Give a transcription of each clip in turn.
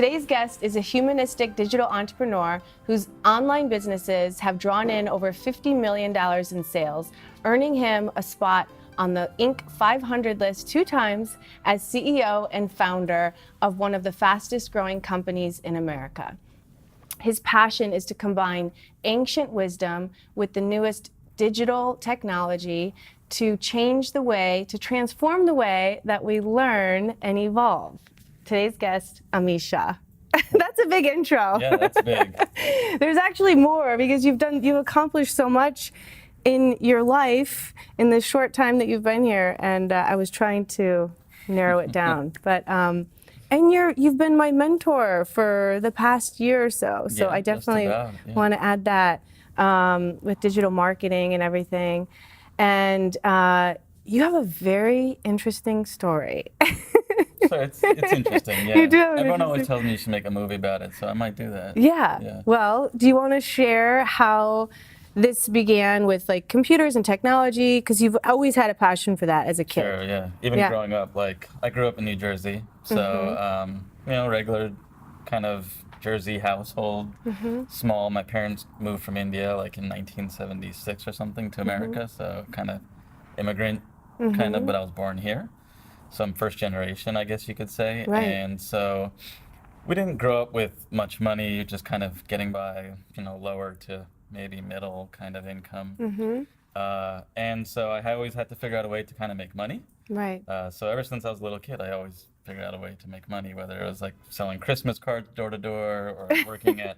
Today's guest is a humanistic digital entrepreneur whose online businesses have drawn in over $50 million in sales, earning him a spot on the Inc. 500 list 2 times as CEO and founder of one of the fastest growing companies in America. His passion is to combine ancient wisdom with the newest digital technology to transform the way that we learn and evolve. Today's guest, Amish Shah. That's a big intro. Yeah, that's big. There's actually more because you've accomplished so much in your life in the short time that you've been here, and I was trying to narrow it down. But and you've been my mentor for the past year or so. So Yeah, I definitely want to add that with digital marketing and everything. And you have a very interesting story. So it's interesting, yeah. You do. Everyone always tells me you should make a movie about it, so I might do that. Yeah. Well, do you want to share how this began with like computers and technology? Because you've always had a passion for that as a kid. Sure, yeah. Even growing up, like I grew up in New Jersey, so regular kind of Jersey household, small. My parents moved from India like in 1976 or something to America, so kind of immigrant kind of, but I was born here. So I'm first generation, I guess you could say. Right. And so we didn't grow up with much money, just kind of getting by, lower to maybe middle kind of income. And so I always had to figure out a way to kind of make money. Right. So ever since I was a little kid, I always figured out a way to make money, whether it was like selling Christmas cards door to door or working at,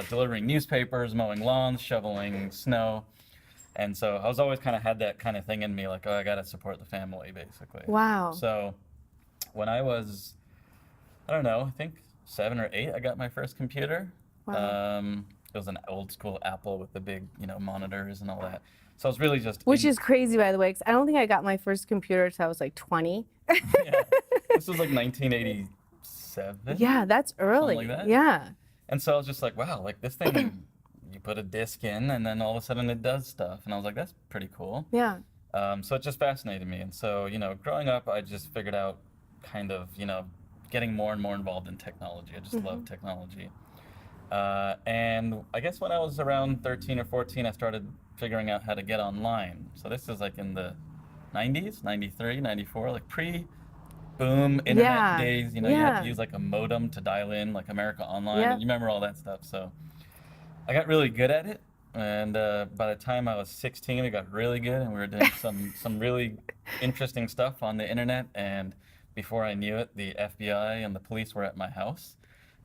delivering newspapers, mowing lawns, shoveling snow. And so I was always kind of had that kind of thing in me, like, oh, I got to support the family, basically. Wow. So when I was, I don't know, I think 7 or 8, I got my first computer. Wow. It was an old school Apple with the big, monitors and all that. So I was really just... Which is crazy, by the way, because I don't think I got my first computer until I was like 20. Yeah. This was like 1987. Yeah, that's early. Something like that. Yeah. And so I was just like, wow, like this thing... You put a disc in, and then all of a sudden it does stuff. And I was like, that's pretty cool. Yeah. So it just fascinated me. And so, growing up, I just figured out kind of, getting more and more involved in technology. I just love technology. And I guess when I was around 13 or 14, I started figuring out how to get online. So this is like in the 90s, 93, 94, like pre-boom internet days. You had to use like a modem to dial in, like America Online. And you remember all that stuff. So I got really good at it, and by the time I was 16, I got really good, and we were doing some really interesting stuff on the internet. And before I knew it, the FBI and the police were at my house.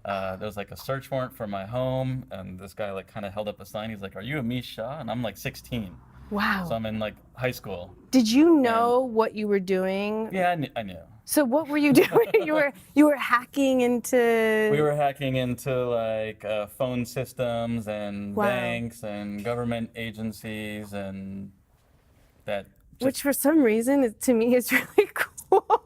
There was like a search warrant for my home, and this guy like kind of held up a sign. He's like, "Are you Amish Shah?" And I'm like 16. Wow. So I'm in like high school. Did you know what you were doing? Yeah, I knew. So what were you doing? you were hacking into... We were hacking into like phone systems and banks and government agencies and that. Which for some reason, to me, is really cool.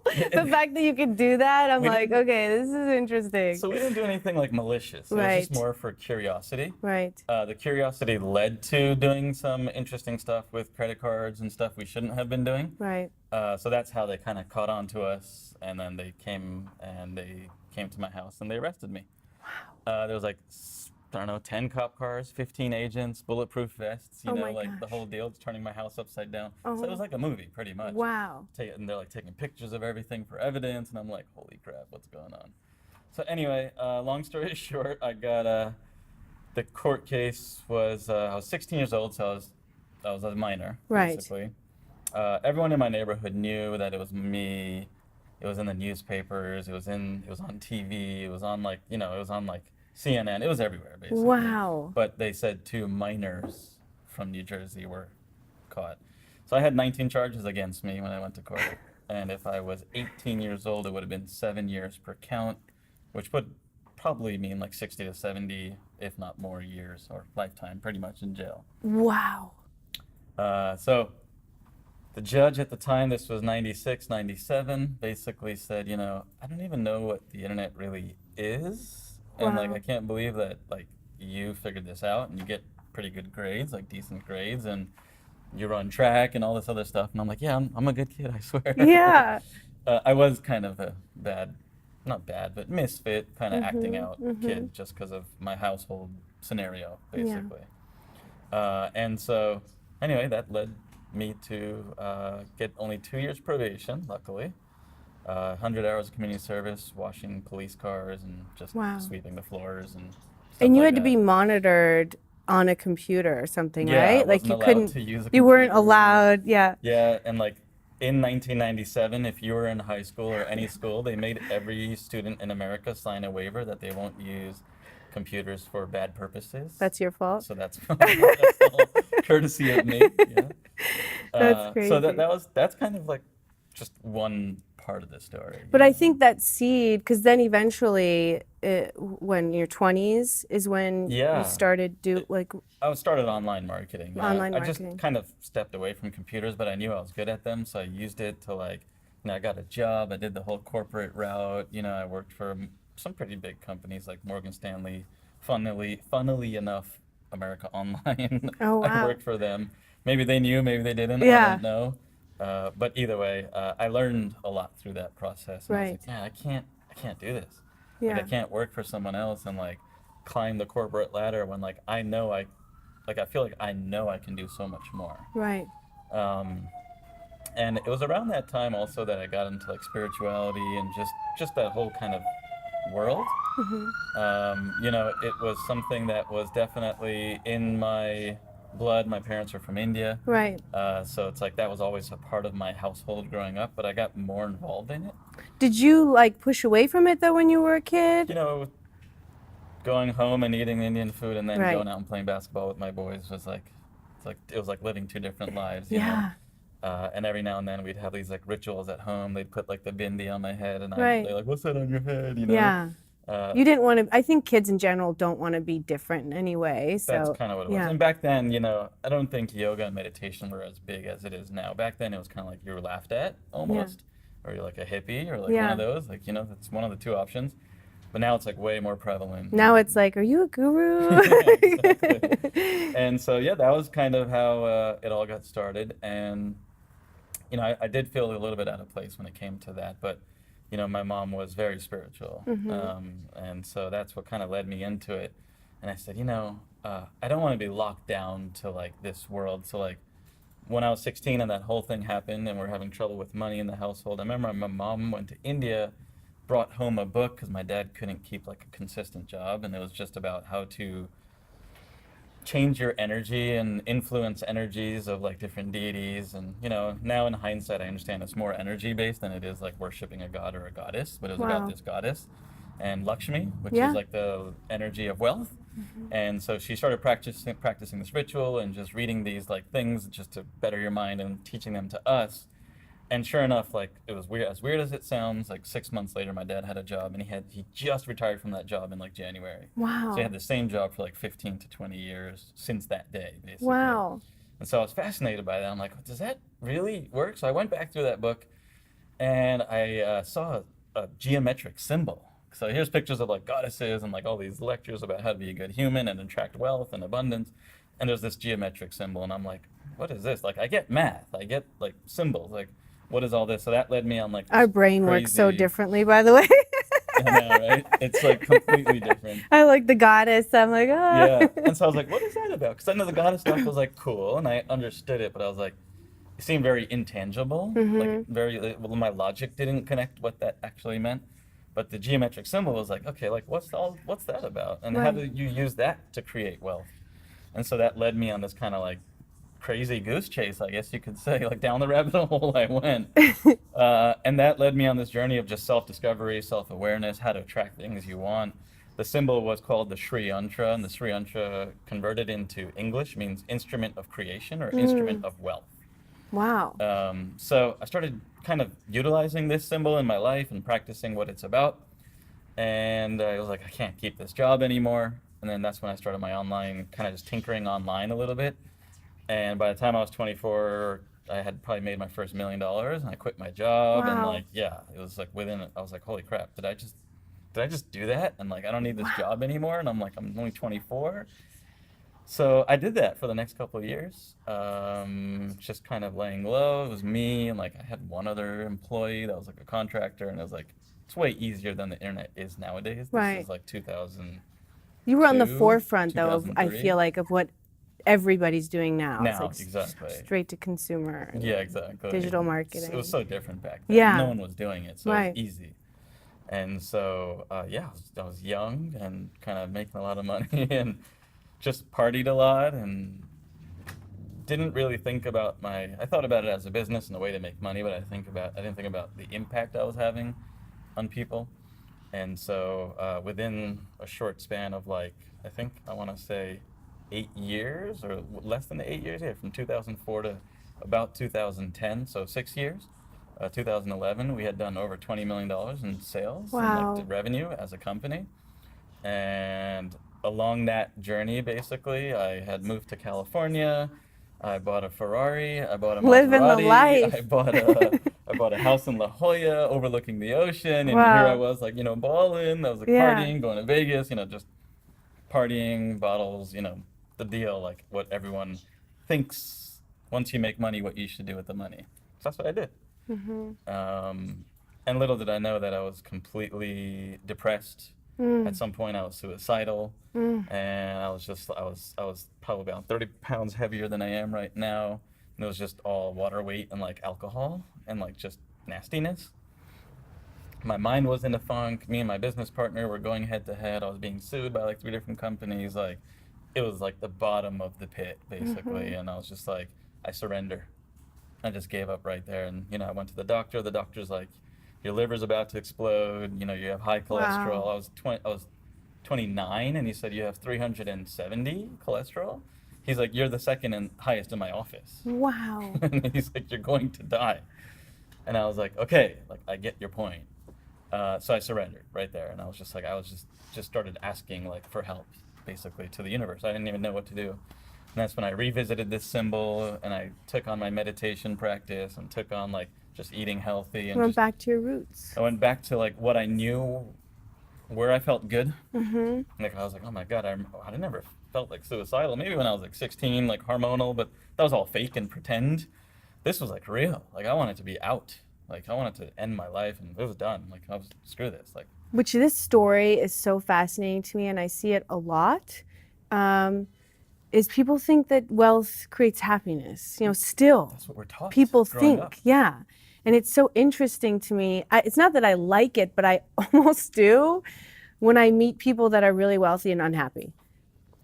The fact that you could do that, I'm like, okay, this is interesting. So we didn't do anything like malicious. It was just more for curiosity. Right. The curiosity led to doing some interesting stuff with credit cards and stuff we shouldn't have been doing. Right. So that's how they kind of caught on to us, and then they came to my house and they arrested me. Wow. There was like, I don't know, 10 cop cars, 15 agents, bulletproof vests, the whole deal, just turning my house upside down. So it was like a movie, pretty much. Wow. And they're like taking pictures of everything for evidence, and I'm like, holy crap, what's going on? So anyway, long story short, I got the court case was I was 16 years old, so I was a minor, basically. Everyone in my neighborhood knew that it was me. It was in the newspapers. It was on TV. It was on like CNN. It was everywhere, basically. Wow. But they said 2 minors from New Jersey were caught. So I had 19 charges against me when I went to court. And if I was 18 years old, it would have been 7 years per count, which would probably mean like 60 to 70, if not more years, or lifetime pretty much in jail. Wow. So the judge at the time, this was 96, 97, basically said, I don't even know what the internet really is. And like, I can't believe that like you figured this out and you get pretty good grades, like decent grades, and you run track and all this other stuff. And I'm like, yeah, I'm a good kid, I swear. Yeah. I was kind of a bad not bad, but misfit, kind of acting out kid just because of my household scenario, basically. And so, anyway, that led me to get only 2 years probation, luckily. 100 hours of community service, washing police cars and just Wow. sweeping the floors and stuff And you like had to that. be monitored on a computer or something, Yeah, I right? Like wasn't you allowed couldn't, to use a you weren't computer. allowed, yeah. Yeah, and like in 1997, if you were in high school or any school, they made every student in America sign a waiver that they won't use computers for bad purposes. That's your fault. So that's that's all courtesy of me. Yeah. That's So crazy. that's kind of like just one part of the story. But I think that seed, because then eventually, when your 20s is when Yeah. you started like I started online marketing. Yeah. Online I marketing. just kind of stepped away from computers, but I knew I was good at them, so I used it to like, I got a job. I did the whole corporate route. I worked for some pretty big companies like Morgan Stanley. Funnily enough, America Online. Oh, I wow. worked for them. Maybe they knew, maybe they didn't. I Yeah. don't know. But either way, I learned a lot through that process. And I was Right. like, yeah, I can't do this. Yeah. Like I can't work for someone else and like climb the corporate ladder when like I know I feel like I know I can do so much more. Right. And it was around that time also that I got into like spirituality and just that whole kind of world. It was something that was definitely in my blood. My parents are from India. Right. So it's like that was always a part of my household growing up, but I got more involved in it. Did you like push away from it though when you were a kid? Going home and eating Indian food and then Right. going out and playing basketball with my boys was like, it was like living two different lives, you Yeah. know? And every now and then we'd have these like rituals at home. They'd put like the bindi on my head and Right. they're like, what's that on your head? You know? Yeah. You didn't want to, I think kids in general don't want to be different anyway. So That's kind of what it was. yeah. And back then, I don't think yoga and meditation were as big as it is now. Back then it was kind of like you were laughed at almost, or you're like a hippie or like one Yeah. of those. Like, that's one of the two options. But now it's like way more prevalent. Now it's like, are you a guru? Yeah, exactly. And so, yeah, that was kind of how it all got started. And, I did feel a little bit out of place when it came to that. But, my mom was very spiritual. And so that's what kind of led me into it. And I said, I don't want to be locked down to like this world. So like when I was 16 and that whole thing happened and we're having trouble with money in the household, I remember my mom went to India, brought home a book because my dad couldn't keep like a consistent job, and it was just about how to change your energy and influence energies of like different deities. And now in hindsight I understand it's more energy based than it is like worshiping a god or a goddess, but it was Wow. about this goddess and Lakshmi, which Yeah. is like the energy of wealth. And so she started practicing this ritual and just reading these like things just to better your mind and teaching them to us. And sure enough, like it was weird as it sounds, like 6 months later my dad had a job and he just retired from that job in like January. Wow. So he had the same job for like 15 to 20 years since that day, basically. Wow. And so I was fascinated by that. I'm like, does that really work? So I went back through that book and I saw a geometric symbol. So here's pictures of like goddesses and like all these lectures about how to be a good human and attract wealth and abundance. And there's this geometric symbol and I'm like, what is this? Like I get math, I get like symbols, like what is all this? So that led me on like Our this brain works so crazy- differently, by the way. I know, right? It's like completely different. I like the goddess. I'm like, ah. Yeah. And so I was like, what is that about? Because I know the goddess stuff was like cool and I understood it, but I was like, it seemed very intangible. Like well, my logic didn't connect what that actually meant. But the geometric symbol was like, okay, like what's that about? And how do you use that to create wealth? And so that led me on this kind of like crazy goose chase, I guess you could say, like down the rabbit hole I went. And that led me on this journey of just self-discovery, self-awareness, how to attract things you want. The symbol was called the Sri Yantra, and the Sri Yantra converted into English means instrument of creation or instrument of wealth. Wow. So I started kind of utilizing this symbol in my life and practicing what it's about. And I was like, I can't keep this job anymore. And then that's when I started my online, kind of just tinkering online a little bit. And by the time I was 24, I had probably made my first $1 million, and I quit my job. And Wow. like, yeah, it was like I was like, holy crap, did I just do that? And like, I don't need this job anymore. And I'm like, I'm only 24. So I did that for the next couple of years, just kind of laying low. It was me, and like I had one other employee that was like a contractor, and it was like it's way easier than the internet is nowadays. This Right. is like 2000. You were on the 2, forefront, though, of, I 2003. feel like, of what everybody's doing now. It's Now, like exactly. straight to consumer. And Yeah, exactly. digital marketing. It was so different back then. Yeah. No one was doing it, so it Right. was easy. And so, yeah, I was young and kind of making a lot of money and just partied a lot and didn't really think about I thought about it as a business and a way to make money, but I didn't think about the impact I was having on people. And so, within a short span of like, I think I want to say 8 years or less than 8 years, yeah, from 2004 to about 2010, so 6 years. 2011, we had done over $20 million in sales and Wow. like revenue as a company. And along that journey, basically, I had moved to California. I bought a Ferrari. I bought a Living the Maserati. life. I bought a house in La Jolla overlooking the ocean. And here I Wow. was, like, balling. I was like Yeah. partying, going to Vegas, just partying, bottles, the deal, like what everyone thinks once you make money, what you should do with the money. So that's what I did. And little did I know that I was completely depressed. At some point, I was suicidal, and I was probably about 30 pounds heavier than I am right now. And it was just all water weight and like alcohol and like just nastiness. My mind was in a funk. Me and my business partner were going head to head. I was being sued by like 3 different companies. Like, it was like the bottom of the pit, basically. And I was just like, I surrender. I just gave up right there. And, I went to the doctor. The doctor's like, your liver's about to explode. You have high cholesterol. Wow. I was 29, and he said, you have 370 cholesterol. He's like, you're the second and highest in my office. Wow. And he's like, you're going to die. And I was like, okay, like, I get your point. So I surrendered right there. And I was just like, just started asking like for help, basically, to the universe. I didn't even know what to do. And that's when I revisited this symbol, and I took on my meditation practice and took on like just eating healthy and Went back to your roots. I went back to like what I knew, where I felt good. Like, I was like, oh my God, I never felt like suicidal. Maybe when I was like 16, like hormonal, but that was all fake and pretend. This was like real. Like, I wanted to be out. Like, I wanted to end my life, and it was done. Like, I was, screw this. Like, Which this story is so fascinating to me, and I see it a lot. Is people think that wealth creates happiness. Still. that's what we're taught. People growing think, up. yeah. And it's so interesting to me. It's not that I like it, but I almost do when I meet people that are really wealthy and unhappy.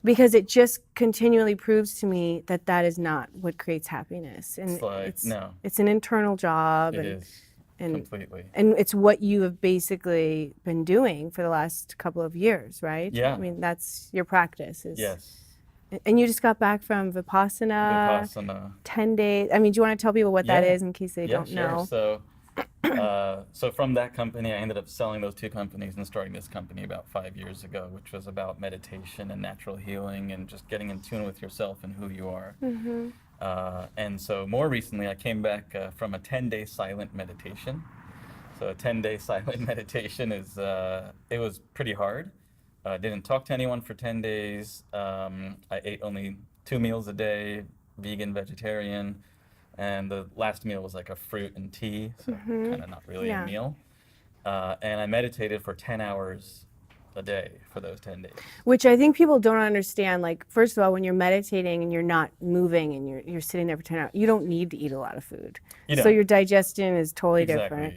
Because it just continually proves to me that that is not what creates happiness. And It's like, no. It's an internal job. It is. Completely. And it's what you have basically been doing for the last couple of years, right? Yeah. I mean, that's your practice. Yes. And you just got back from Vipassana. Vipassana. 10 days. I mean, do you want to tell people what that Yeah. is in case they don't Sure. know? So from that company, I ended up selling those 2 companies and starting this company about 5 years ago, which was about meditation and natural healing and just getting in tune with yourself and who you are. And so more recently, I came back from a 10-day silent meditation. So a 10-day silent meditation it was pretty hard. I didn't talk to anyone for 10 days. I ate only 2 meals a day, vegan, vegetarian. And the last meal was like a fruit and tea, so kind of not really Yeah. a meal. And I meditated for 10 hours a day for those 10 days. Which I think people don't understand. Like, first of all, when you're meditating and you're not moving and you're sitting there for 10 hours, you don't need to eat a lot of food. You So don't. your digestion is totally Exactly. different.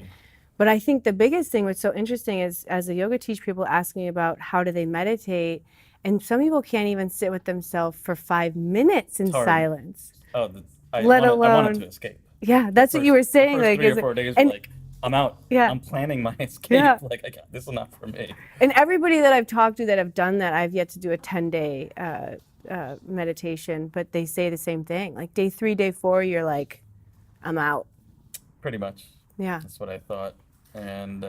But I think the biggest thing, what's so interesting is, as a yoga teacher, people ask me about how do they meditate, and some people can't even sit with themselves for 5 minutes in hard. silence. Oh, I Let wanted alone- to escape. Yeah, that's what you were saying. The first Like, 3 is or it- 4 days and, were like, I'm out. Yeah. I'm planning my escape. Yeah. Like, this is not for me. and everybody that I've talked to that have done that, I've yet to do a 10-day meditation, but they say the same thing. Like day 3, day 4, you're like, I'm out. Pretty much. Yeah. That's what I thought. And,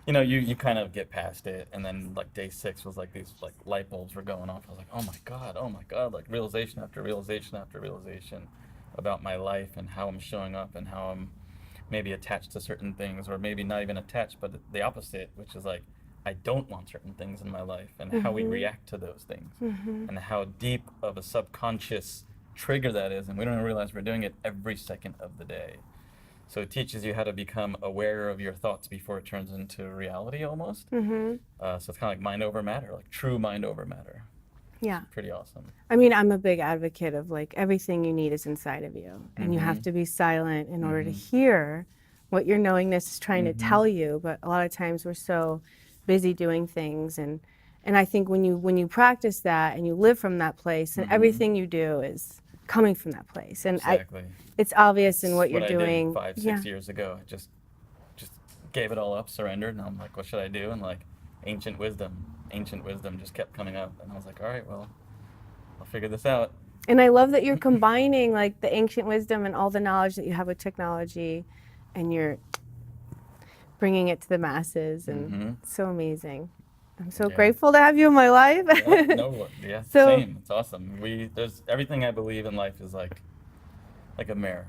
you kind of get past it. And then like day 6 was like these like light bulbs were going off. I was like, oh my God, like realization after realization after realization about my life and how I'm showing up and how I'm maybe attached to certain things, or maybe not even attached, but the opposite, which is like, I don't want certain things in my life, and how we react to those things, and how deep of a subconscious trigger that is, and we don't even realize we're doing it every second of the day. So it teaches you how to become aware of your thoughts before it turns into reality almost. Mm-hmm. So it's kind of like mind over matter, like true mind over matter. Yeah. Pretty awesome. I mean, I'm a big advocate of like everything you need is inside of you, and you have Mhm. to be silent in order to Mhm. hear what your knowingness is trying to Mhm. tell you. But a lot of times we're so busy doing things, and I think when you practice that and you live from that place, and Mhm. everything you do is coming from that place, and Exactly. it's obvious in It's what you're what I did doing. 5, Yeah. 6 years ago. I just gave it all up, surrendered, and I'm like, what should I do? And like ancient wisdom just kept coming up, and I was like, all right, well, I'll figure this out. And I love that you're combining like the ancient wisdom and all the knowledge that you have with technology, and you're bringing it to the masses, and Mm-hmm. it's so amazing. I'm so Yeah. grateful to have you in my life. Yeah. No. Yeah. So Same. It's awesome. There's everything I believe in life is like a mirror.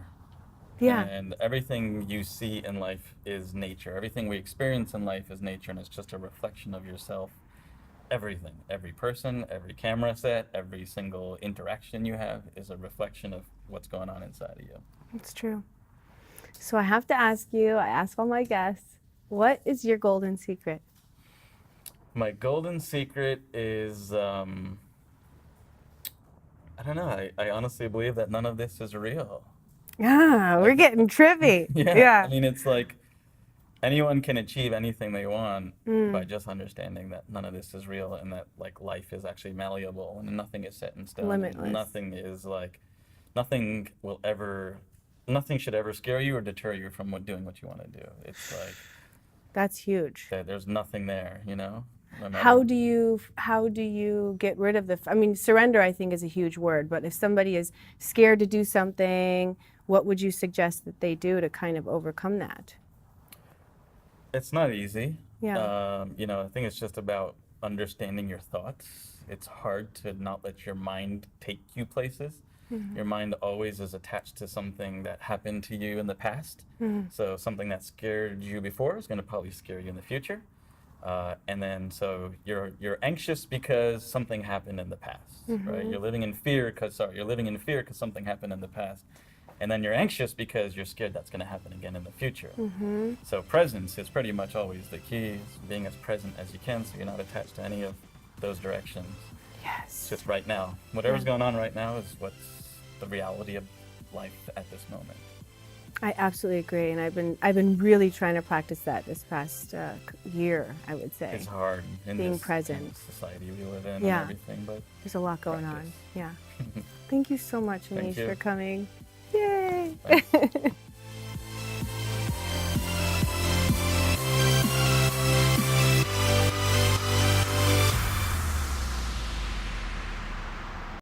yeah, And everything you see in life is nature. Everything we experience in life is nature, and it's just a reflection of yourself. Everything, every person, every camera set, every single interaction you have is a reflection of what's going on inside of you. it's true. So I have to ask you, I ask all my guests, what is your golden secret? My golden secret is, I don't know, I honestly believe that none of this is real. Ah, we're getting trippy. Yeah, I Yeah. mean, it's like anyone can achieve anything they want by Mm, just understanding that none of this is real and that like life is actually malleable and nothing is set in stone and limitless. nothing is like nothing will ever nothing should ever scare you or deter you from doing what you want to do. It's like That's huge. there's nothing there, you know? No matter. How do you get rid of I mean, surrender I think is a huge word, but if somebody is scared to do something, what would you suggest that they do to kind of overcome that? It's not easy. Yeah. I think it's just about understanding your thoughts. It's hard to not let your mind take you places. Mm-hmm. Your mind always is attached to something that happened to you in the past. Mm-hmm. So something that scared you before is going to probably scare you in the future. And then so you're anxious because something happened in the past, right? Mm-hmm. You're living in fear because something happened in the past. And then you're anxious because you're scared that's going to happen again in the future. Mm-hmm. So presence is pretty much always the key, is being as present as you can so you're not attached to any of those directions. It's Yes. just right now. Whatever's Yeah. going on right now is what's the reality of life at this moment. I absolutely agree, and I've been really trying to practice that this past year, I would say. It's hard in Being this present. kind of society we live in Yeah. and everything, but There's a lot going on. practice. Yeah. Thank you so much, Thank Amish, you. for coming. Yay! Thanks.